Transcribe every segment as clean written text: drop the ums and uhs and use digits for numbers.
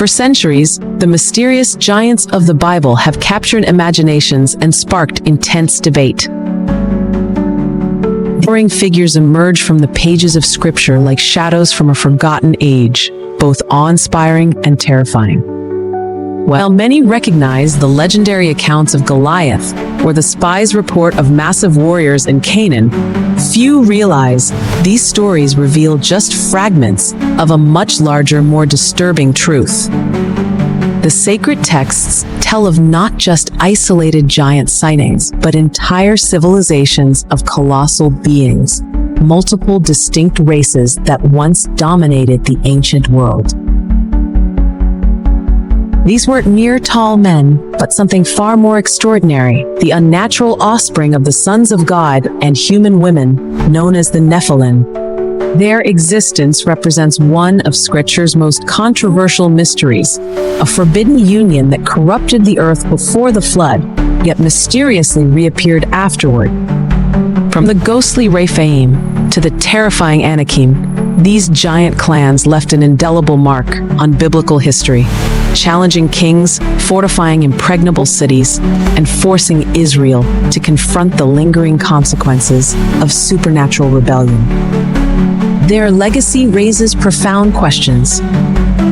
For centuries, the mysterious giants of the Bible have captured imaginations and sparked intense debate. Towering figures emerge from the pages of Scripture like shadows from a forgotten age, both awe-inspiring and terrifying. While many recognize the legendary accounts of Goliath or the spies' report of massive warriors in Canaan, few realize these stories reveal just fragments of a much larger, more disturbing truth. The sacred texts tell of not just isolated giant sightings, but entire civilizations of colossal beings, multiple distinct races that once dominated the ancient world. These weren't mere tall men, but something far more extraordinary, the unnatural offspring of the sons of God and human women, known as the Nephilim. Their existence represents one of Scripture's most controversial mysteries, a forbidden union that corrupted the earth before the flood, yet mysteriously reappeared afterward. From the ghostly Rephaim to the terrifying Anakim, these giant clans left an indelible mark on biblical history, challenging kings, fortifying impregnable cities, and forcing Israel to confront the lingering consequences of supernatural rebellion. Their legacy raises profound questions.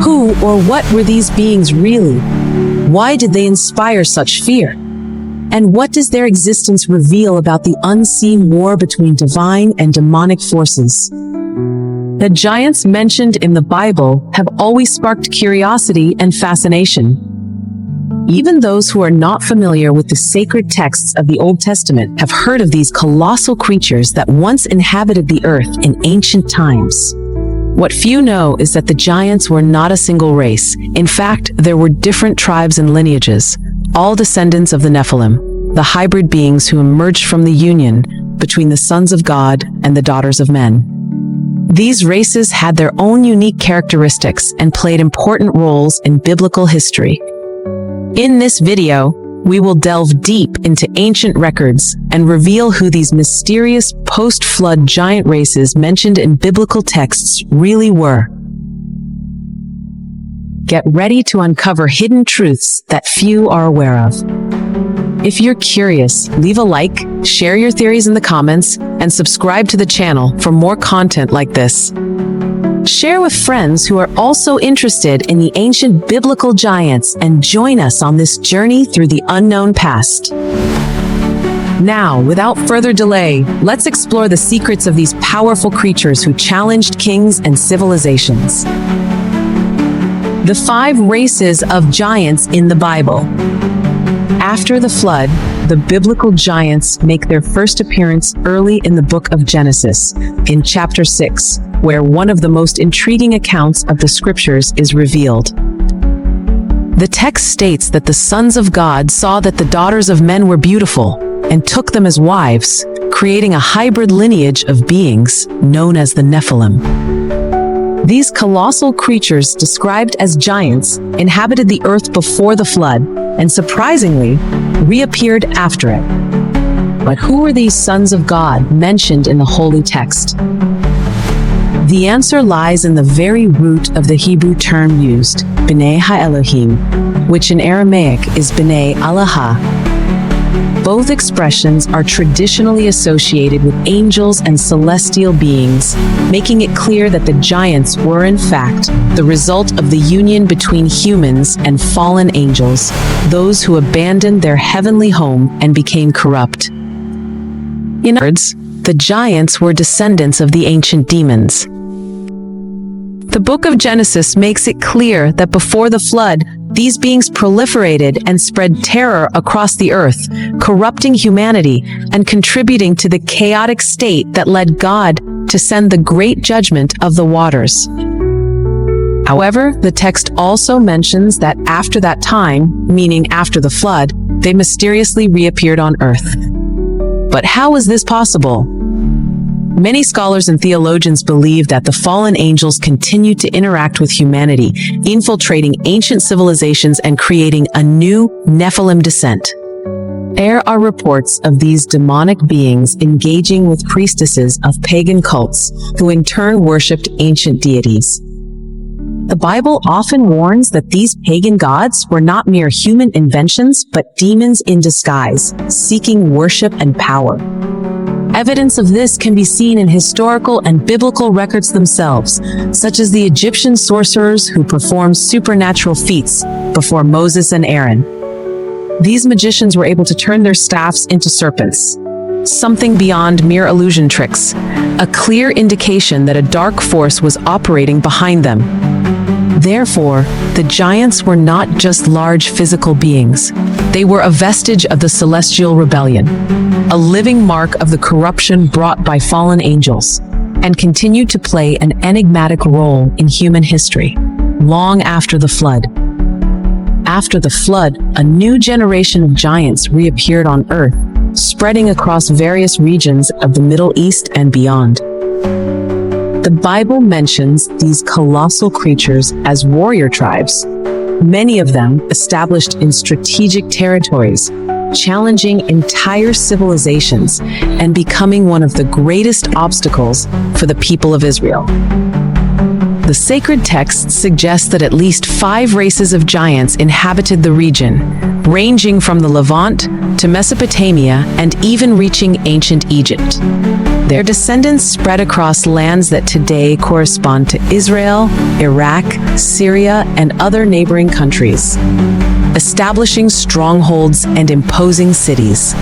Who or what were these beings really? Why did they inspire such fear? And what does their existence reveal about the unseen war between divine and demonic forces? The giants mentioned in the Bible have always sparked curiosity and fascination. Even those who are not familiar with the sacred texts of the Old Testament have heard of these colossal creatures that once inhabited the earth in ancient times. What few know is that the giants were not a single race. In fact, there were different tribes and lineages, all descendants of the Nephilim, the hybrid beings who emerged from the union between the sons of God and the daughters of men. These races had their own unique characteristics and played important roles in biblical history. In this video, we will delve deep into ancient records and reveal who these mysterious post-flood giant races mentioned in biblical texts really were. Get ready to uncover hidden truths that few are aware of. If you're curious, leave a like, share your theories in the comments, and subscribe to the channel for more content like this. Share with friends who are also interested in the ancient biblical giants and join us on this journey through the unknown past. Now, without further delay, let's explore the secrets of these powerful creatures who challenged kings and civilizations. The 5 races of giants in the Bible. After the flood, the biblical giants make their first appearance early in the book of Genesis, in chapter 6, where one of the most intriguing accounts of the scriptures is revealed. The text states that the sons of God saw that the daughters of men were beautiful and took them as wives, creating a hybrid lineage of beings known as the Nephilim. These colossal creatures, described as giants, inhabited the earth before the flood and, surprisingly, reappeared after it. But who were these sons of God mentioned in the holy text? The answer lies in the very root of the Hebrew term used, B'nai Ha-Elohim, which in Aramaic is B'nai Allahah. Both expressions are traditionally associated with angels and celestial beings, making it clear that the giants were, in fact, the result of the union between humans and fallen angels, those who abandoned their heavenly home and became corrupt. In other words, the giants were descendants of the ancient demons. The book of Genesis makes it clear that before the flood, these beings proliferated and spread terror across the earth, corrupting humanity and contributing to the chaotic state that led God to send the great judgment of the waters. However, the text also mentions that after that time, meaning after the flood, they mysteriously reappeared on earth. But how is this possible? Many scholars and theologians believe that the fallen angels continued to interact with humanity, infiltrating ancient civilizations and creating a new Nephilim descent. There are reports of these demonic beings engaging with priestesses of pagan cults, who in turn worshipped ancient deities. The Bible often warns that these pagan gods were not mere human inventions, but demons in disguise, seeking worship and power. Evidence of this can be seen in historical and biblical records themselves, such as the Egyptian sorcerers who performed supernatural feats before Moses and Aaron. These magicians were able to turn their staffs into serpents, something beyond mere illusion tricks, a clear indication that a dark force was operating behind them. Therefore, the giants were not just large physical beings. They were a vestige of the celestial rebellion, a living mark of the corruption brought by fallen angels, and continued to play an enigmatic role in human history, long after the flood. After the flood, a new generation of giants reappeared on Earth, spreading across various regions of the Middle East and beyond. The Bible mentions these colossal creatures as warrior tribes, many of them established in strategic territories, challenging entire civilizations and becoming one of the greatest obstacles for the people of Israel. The sacred texts suggest that at least 5 races of giants inhabited the region, ranging from the Levant to Mesopotamia and even reaching ancient Egypt. Their descendants spread across lands that today correspond to Israel, Iraq, Syria, and other neighboring countries, establishing strongholds and imposing cities.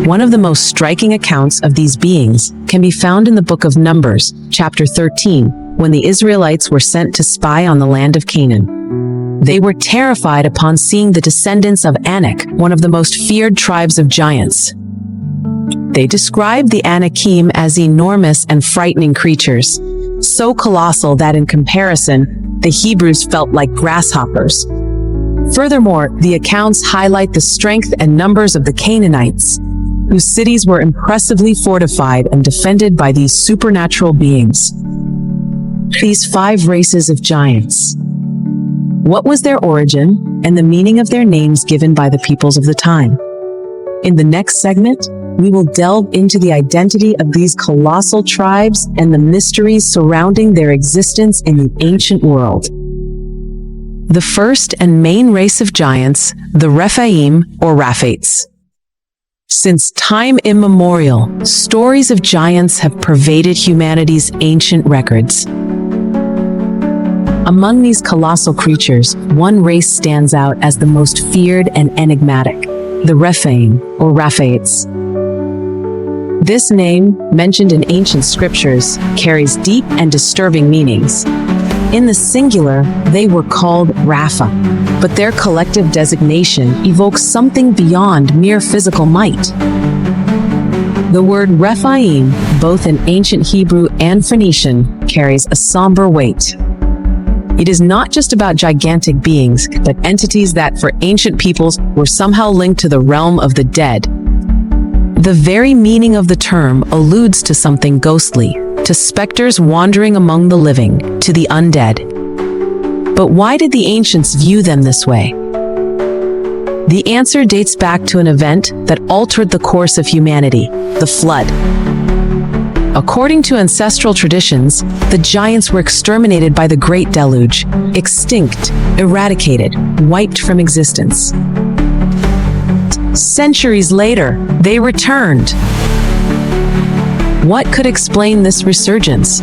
One of the most striking accounts of these beings can be found in the book of Numbers, chapter 13, when the Israelites were sent to spy on the land of Canaan. They were terrified upon seeing the descendants of Anak, one of the most feared tribes of giants. They described the Anakim as enormous and frightening creatures, so colossal that in comparison, the Hebrews felt like grasshoppers. Furthermore, the accounts highlight the strength and numbers of the Canaanites, whose cities were impressively fortified and defended by these supernatural beings. These 5 races of giants. What was their origin and the meaning of their names given by the peoples of the time? In the next segment, we will delve into the identity of these colossal tribes and the mysteries surrounding their existence in the ancient world. The first and main race of giants, the Rephaim or Raphites. Since time immemorial, stories of giants have pervaded humanity's ancient records. Among these colossal creatures, one race stands out as the most feared and enigmatic, the Rephaim or Raphites. This name, mentioned in ancient scriptures, carries deep and disturbing meanings. In the singular, they were called Rapha, but their collective designation evokes something beyond mere physical might. The word Rephaim, both in ancient Hebrew and Phoenician, carries a somber weight. It is not just about gigantic beings, but entities that for ancient peoples were somehow linked to the realm of the dead. The very meaning of the term alludes to something ghostly, to specters wandering among the living, to the undead. But why did the ancients view them this way? The answer dates back to an event that altered the course of humanity, the flood. According to ancestral traditions, the giants were exterminated by the Great Deluge, extinct, eradicated, wiped from existence. Centuries later, they returned. What could explain this resurgence?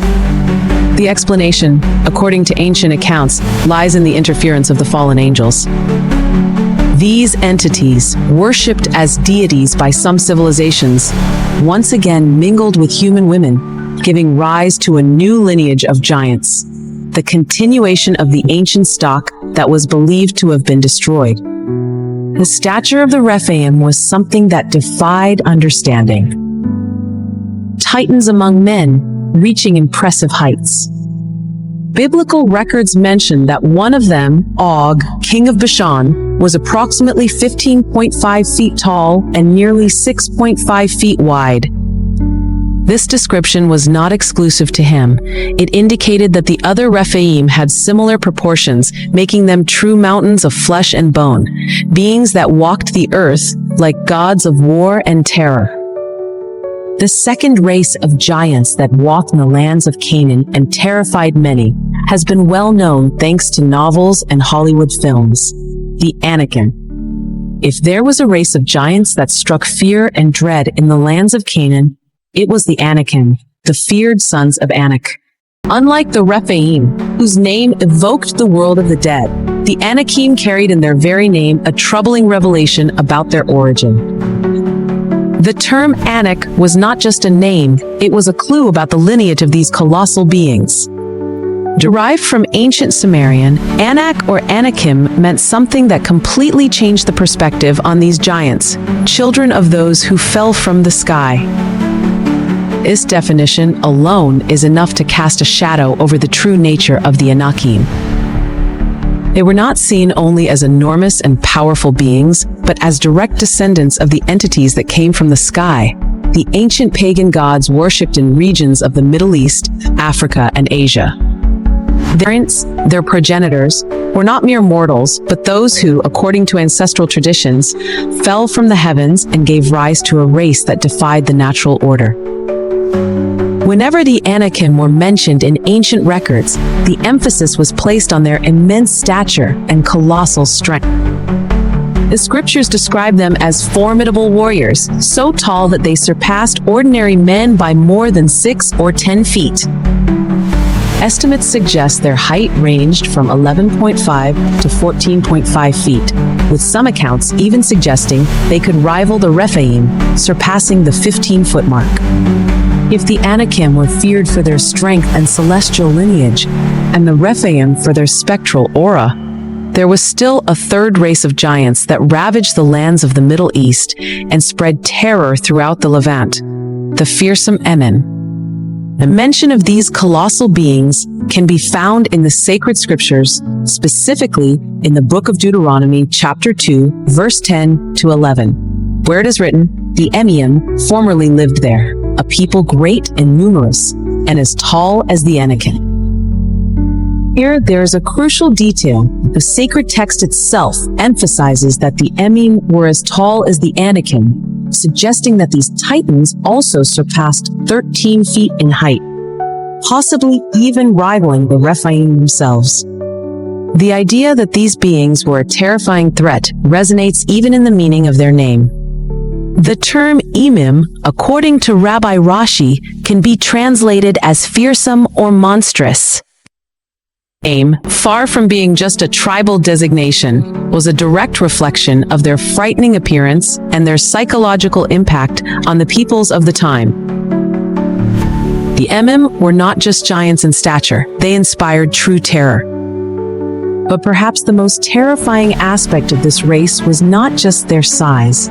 The explanation, according to ancient accounts, lies in the interference of the fallen angels. These entities, worshipped as deities by some civilizations, once again mingled with human women, giving rise to a new lineage of giants, the continuation of the ancient stock that was believed to have been destroyed. The stature of the Rephaim was something that defied understanding. Titans among men, reaching impressive heights. Biblical records mention that one of them, Og, king of Bashan, was approximately 15.5 feet tall and nearly 6.5 feet wide. This description was not exclusive to him. It indicated that the other Rephaim had similar proportions, making them true mountains of flesh and bone, beings that walked the earth like gods of war and terror. The second race of giants that walked in the lands of Canaan and terrified many has been well known thanks to novels and Hollywood films, the Anakim. If there was a race of giants that struck fear and dread in the lands of Canaan, it was the Anakim, the feared sons of Anak. Unlike the Rephaim, whose name evoked the world of the dead, the Anakim carried in their very name a troubling revelation about their origin. The term Anak was not just a name, it was a clue about the lineage of these colossal beings. Derived from ancient Sumerian, Anak or Anakim meant something that completely changed the perspective on these giants, children of those who fell from the sky. This definition alone is enough to cast a shadow over the true nature of the Anakim. They were not seen only as enormous and powerful beings, but as direct descendants of the entities that came from the sky, the ancient pagan gods worshipped in regions of the Middle East, Africa, and Asia. Their progenitors, were not mere mortals, but those who, according to ancestral traditions, fell from the heavens and gave rise to a race that defied the natural order. Whenever the Anakim were mentioned in ancient records, the emphasis was placed on their immense stature and colossal strength. The scriptures describe them as formidable warriors, so tall that they surpassed ordinary men by more than 6 or 10 feet. Estimates suggest their height ranged from 11.5 to 14.5 feet, with some accounts even suggesting they could rival the Rephaim, surpassing the 15-foot mark. If the Anakim were feared for their strength and celestial lineage, and the Rephaim for their spectral aura, there was still a third race of giants that ravaged the lands of the Middle East and spread terror throughout the Levant, the fearsome Emim. The mention of these colossal beings can be found in the sacred scriptures, specifically in the book of Deuteronomy, chapter 2, verse 10 to 11, where it is written, "The Emim formerly lived there, a people great and numerous, and as tall as the Anakim." Here, there is a crucial detail. The sacred text itself emphasizes that the Emim were as tall as the Anakim, suggesting that these titans also surpassed 13 feet in height, possibly even rivaling the Rephaim themselves. The idea that these beings were a terrifying threat resonates even in the meaning of their name. The term Emim, according to Rabbi Rashi, can be translated as fearsome or monstrous. Far from being just a tribal designation, was a direct reflection of their frightening appearance and their psychological impact on the peoples of the time. The Emim were not just giants in stature, they inspired true terror. But perhaps the most terrifying aspect of this race was not just their size.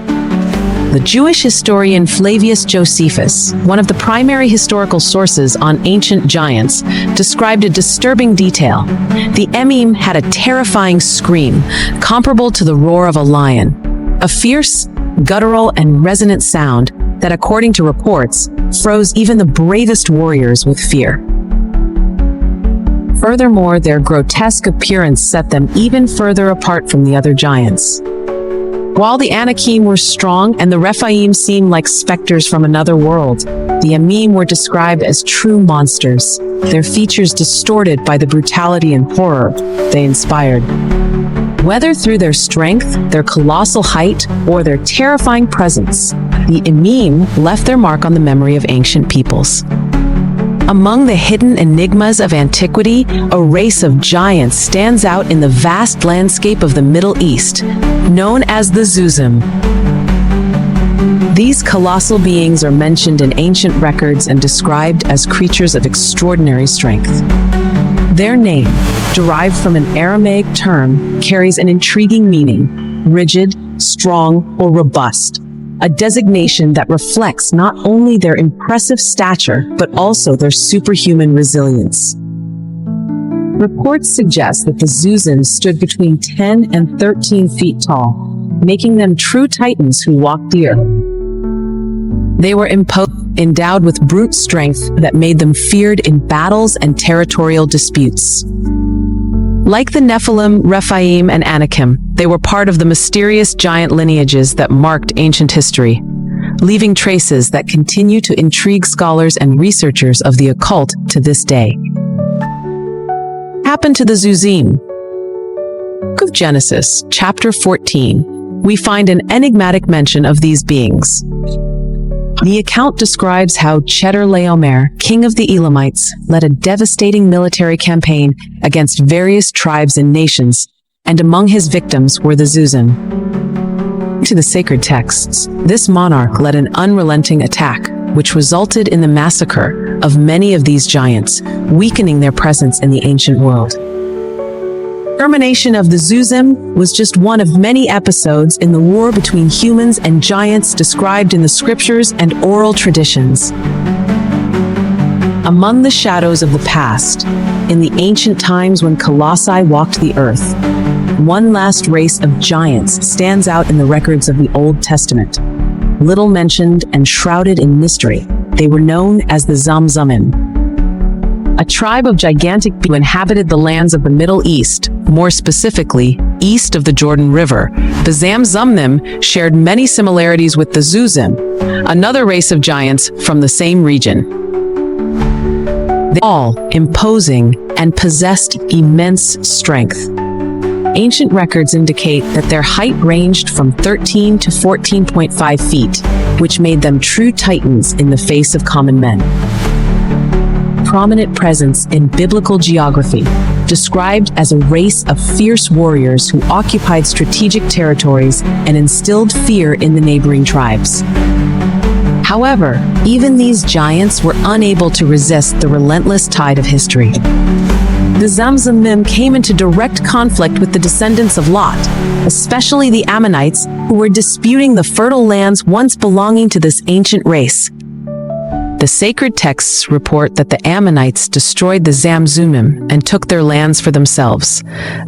The Jewish historian Flavius Josephus, one of the primary historical sources on ancient giants, described a disturbing detail. The Emim had a terrifying scream, comparable to the roar of a lion, a fierce, guttural, and resonant sound that, according to reports, froze even the bravest warriors with fear. Furthermore, their grotesque appearance set them even further apart from the other giants. While the Anakim were strong and the Rephaim seemed like specters from another world, the Emim were described as true monsters, their features distorted by the brutality and horror they inspired. Whether through their strength, their colossal height, or their terrifying presence, the Emim left their mark on the memory of ancient peoples. Among the hidden enigmas of antiquity, a race of giants stands out in the vast landscape of the Middle East, known as the Zuzim. These colossal beings are mentioned in ancient records and described as creatures of extraordinary strength. Their name, derived from an Aramaic term, carries an intriguing meaning: rigid, strong, or robust. A designation that reflects not only their impressive stature, but also their superhuman resilience. Reports suggest that the Zuzim stood between 10 and 13 feet tall, making them true titans who walked the earth. They were endowed with brute strength that made them feared in battles and territorial disputes. Like the Nephilim, Rephaim, and Anakim, they were part of the mysterious giant lineages that marked ancient history. leaving traces that continue to intrigue scholars and researchers of the occult to this day. Happened to the Zuzim. Book of Genesis, chapter 14, we find an enigmatic mention of these beings. The account describes how Chedorlaomer, king of the Elamites, led a devastating military campaign against various tribes and nations, and among his victims were the Zuzim. To the sacred texts, this monarch led an unrelenting attack, which resulted in the massacre of many of these giants, weakening their presence in the ancient world. The extermination of the Zuzim was just one of many episodes in the war between humans and giants described in the scriptures and oral traditions. Among the shadows of the past, in the ancient times when colossi walked the earth, one last race of giants stands out in the records of the Old Testament. Little mentioned and shrouded in mystery, they were known as the Zamzumim. A tribe of gigantic beings who inhabited the lands of the Middle East, more specifically, east of the Jordan River. The Zamzumim shared many similarities with the Zuzim, another race of giants from the same region. They were all imposing and possessed immense strength. Ancient records indicate that their height ranged from 13 to 14.5 feet, which made them true titans in the face of common men. Prominent presence in biblical geography, described as a race of fierce warriors who occupied strategic territories and instilled fear in the neighboring tribes. However, even these giants were unable to resist the relentless tide of history. The Zamzumim came into direct conflict with the descendants of Lot, especially the Ammonites, who were disputing the fertile lands once belonging to this ancient race. The sacred texts report that the Ammonites destroyed the Zamzumim and took their lands for themselves,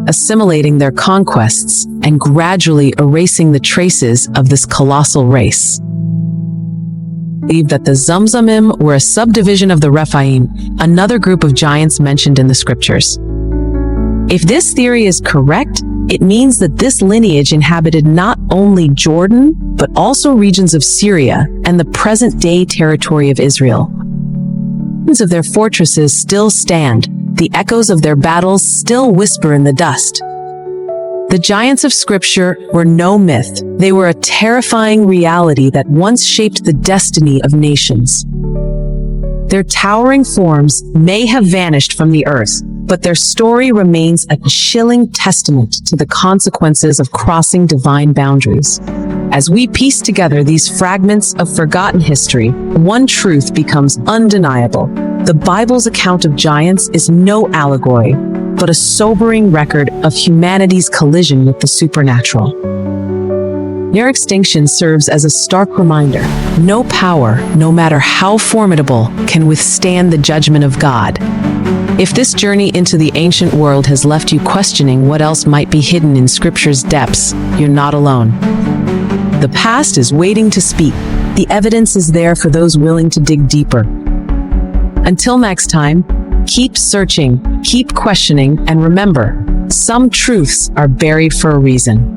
assimilating their conquests and gradually erasing the traces of this colossal race. Believe that the Zamzumim were a subdivision of the Rephaim, another group of giants mentioned in the scriptures. If this theory is correct, it means that this lineage inhabited not only Jordan, but also regions of Syria and the present-day territory of Israel. Ruins of their fortresses still stand. The echoes of their battles still whisper in the dust. The giants of Scripture were no myth. They were a terrifying reality that once shaped the destiny of nations. Their towering forms may have vanished from the earth, but their story remains a chilling testament to the consequences of crossing divine boundaries. As we piece together these fragments of forgotten history, one truth becomes undeniable. The Bible's account of giants is no allegory, but a sobering record of humanity's collision with the supernatural. Their extinction serves as a stark reminder: no power, no matter how formidable, can withstand the judgment of God. If this journey into the ancient world has left you questioning what else might be hidden in Scripture's depths, you're not alone. The past is waiting to speak. The evidence is there for those willing to dig deeper. Until next time, keep searching, keep questioning, and remember, some truths are buried for a reason.